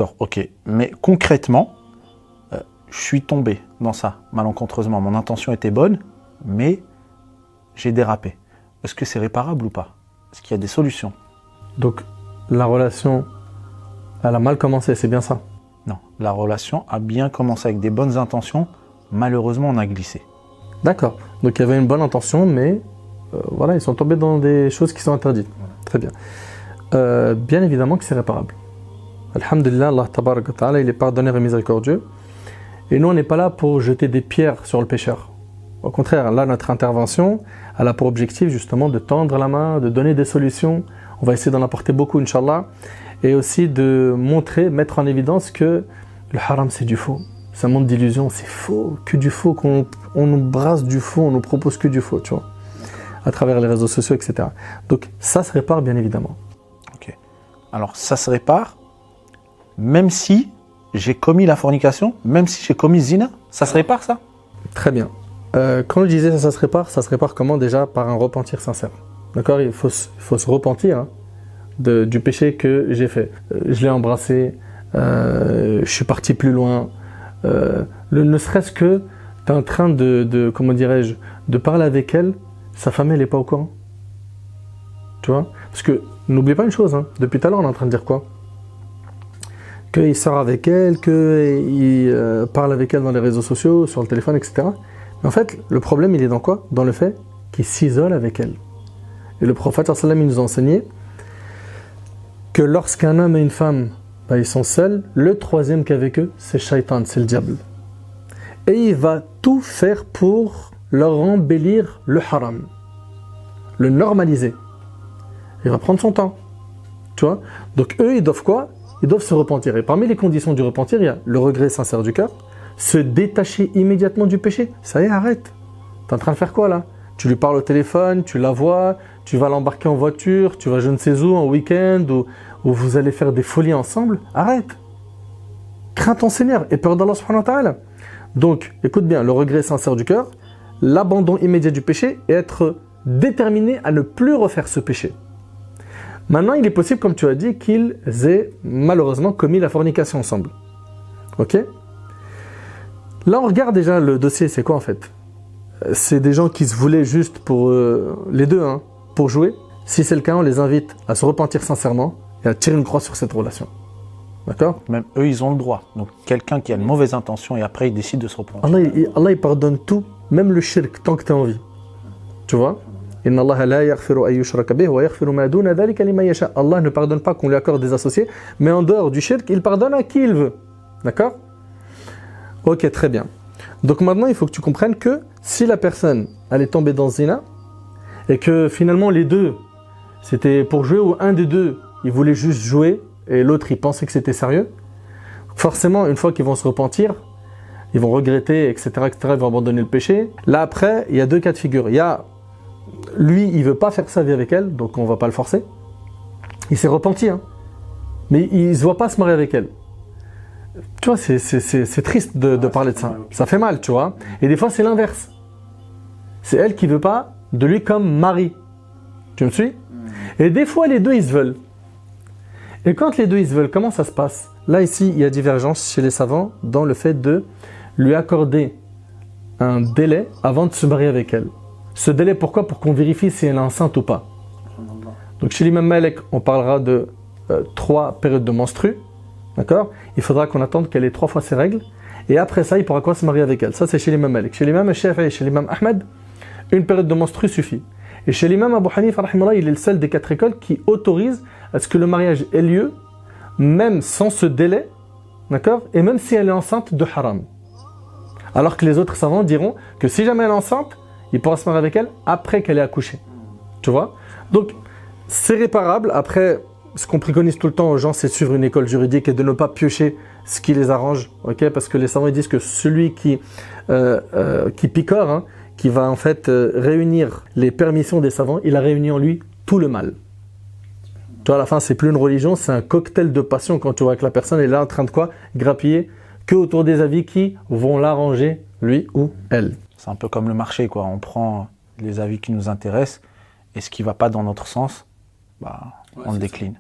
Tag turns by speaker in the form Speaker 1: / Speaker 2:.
Speaker 1: D'accord, ok. Mais concrètement, je suis tombé dans ça, malencontreusement. Mon intention était bonne, mais j'ai dérapé. Est-ce que c'est réparable ou pas? Est-ce qu'il y a des solutions?
Speaker 2: Donc, la relation, elle a mal commencé, c'est bien ça?
Speaker 1: Non, la relation a bien commencé avec des bonnes intentions. Malheureusement, on a glissé.
Speaker 2: D'accord. Donc, il y avait une bonne intention, mais voilà, ils sont tombés dans des choses qui sont interdites. Voilà. Très bien. Bien évidemment que c'est réparable. Alhamdulillah, Allah tabarak wa ta'ala, il est pardonneur et miséricordieux. Et nous, on n'est pas là pour jeter des pierres sur le pécheur. Au contraire, là, notre intervention, elle a pour objectif justement de tendre la main, de donner des solutions. On va essayer d'en apporter beaucoup, Inch'Allah. Et aussi de montrer, mettre en évidence que le haram, c'est du faux. C'est un monde d'illusions, c'est faux, que du faux, qu'on nous brasse du faux, on nous propose que du faux, tu vois, à travers les réseaux sociaux, etc. Donc, ça se répare, bien évidemment.
Speaker 1: Ok. Alors, ça se répare, même si j'ai commis la fornication, même si j'ai commis zina, ça se répare, ça?
Speaker 2: Très bien. Quand je disais ça se répare comment? Déjà par un repentir sincère. D'accord? Il faut se repentir hein, du péché que j'ai fait. Je l'ai embrassé, je suis parti plus loin. Ne serait-ce que tu es en train comment dirais-je, de parler avec elle, sa famille elle n'est pas au courant. Tu vois? Parce que n'oublie pas une chose, hein, depuis tout à l'heure on est en train de dire quoi? Qu'il sort avec elle, qu'il parle avec elle dans les réseaux sociaux, sur le téléphone, etc. Mais en fait, le problème, il est dans quoi? Dans le fait qu'il s'isole avec elle. Et le prophète, sallallahu alayhi wa sallam, il nous a enseigné que lorsqu'un homme et une femme, ils sont seuls, le troisième qu'avec eux, c'est Shaitan, c'est le diable. Et il va tout faire pour leur embellir le haram, le normaliser. Il va prendre son temps. Tu vois? Donc eux, ils doivent quoi? Ils doivent se repentir. Et parmi les conditions du repentir, il y a le regret sincère du cœur, se détacher immédiatement du péché. Ça y est, arrête. Tu es en train de faire quoi là? Tu lui parles au téléphone, tu la vois, tu vas l'embarquer en voiture, tu vas je ne sais où en week-end, ou vous allez faire des folies ensemble. Arrête. Crains ton Seigneur et peur d'Allah subhanahu wa ta'ala. Donc, écoute bien, le regret sincère du cœur, l'abandon immédiat du péché et être déterminé à ne plus refaire ce péché. Maintenant, il est possible, comme tu as dit, qu'ils aient malheureusement commis la fornication ensemble. Ok? Là, on regarde déjà le dossier, c'est quoi en fait? C'est des gens qui se voulaient juste pour les deux, hein, pour jouer. Si c'est le cas, on les invite à se repentir sincèrement et à tirer une croix sur cette relation. D'accord?
Speaker 1: Même eux, ils ont le droit. Donc, quelqu'un qui a une mauvaise intention et après, il décide de se repentir.
Speaker 2: Allah, il pardonne tout, même le shirk, tant que tu as envie. Tu vois? Allah ne pardonne pas qu'on lui accorde des associés, mais en dehors du shirk, il pardonne à qui il veut. D'accord? Ok, très bien. Donc maintenant, il faut que tu comprennes que si la personne, elle est tombée dans zina, et que finalement les deux, c'était pour jouer, ou un des deux, il voulait juste jouer, et l'autre, il pensait que c'était sérieux, forcément, une fois qu'ils vont se repentir, ils vont regretter, etc., ils vont abandonner le péché. Là, après, il y a deux cas de figure. Il y a lui, il veut pas faire sa vie avec elle, donc on va pas le forcer. Il s'est repenti, hein. Mais il se voit pas se marier avec elle. Tu vois, c'est triste de parler de ça. Ça fait mal, tu vois. Et des fois, c'est l'inverse. C'est elle qui veut pas de lui comme mari. Tu me suis? Et des fois, les deux, ils se veulent. Et quand les deux, ils se veulent, comment ça se passe? Là, ici, il y a divergence chez les savants dans le fait de lui accorder un délai avant de se marier avec elle. Ce délai, pourquoi? Pour qu'on vérifie si elle est enceinte ou pas. Donc chez l'imam Malik, on parlera de 3 périodes de menstrues. D'accord? Il faudra qu'on attende qu'elle ait 3 fois ses règles. Et après ça, il pourra quoi? Se marier avec elle. Ça, c'est chez l'imam Malik. Chez l'imam Shafi'i et chez l'imam Ahmed, une période de menstrues suffit. Et chez l'imam Abu Hanifa, il est le seul des 4 écoles qui autorise à ce que le mariage ait lieu, même sans ce délai, d'accord? Et même si elle est enceinte de haram. Alors que les autres savants diront que si jamais elle est enceinte, il pourra se marier avec elle après qu'elle ait accouché. Tu vois? Donc, c'est réparable. Après, ce qu'on préconise tout le temps aux gens, c'est de suivre une école juridique et de ne pas piocher ce qui les arrange. Okay? Parce que les savants ils disent que celui qui picore, hein, qui va en fait réunir les permissions des savants, il a réuni en lui tout le mal. Tu vois, à la fin, c'est plus une religion, c'est un cocktail de passion quand tu vois que la personne est là en train de quoi? Grappiller que autour des avis qui vont l'arranger, lui ou elle.
Speaker 1: C'est un peu comme le marché, quoi. On prend les avis qui nous intéressent et ce qui ne va pas dans notre sens, on le décline.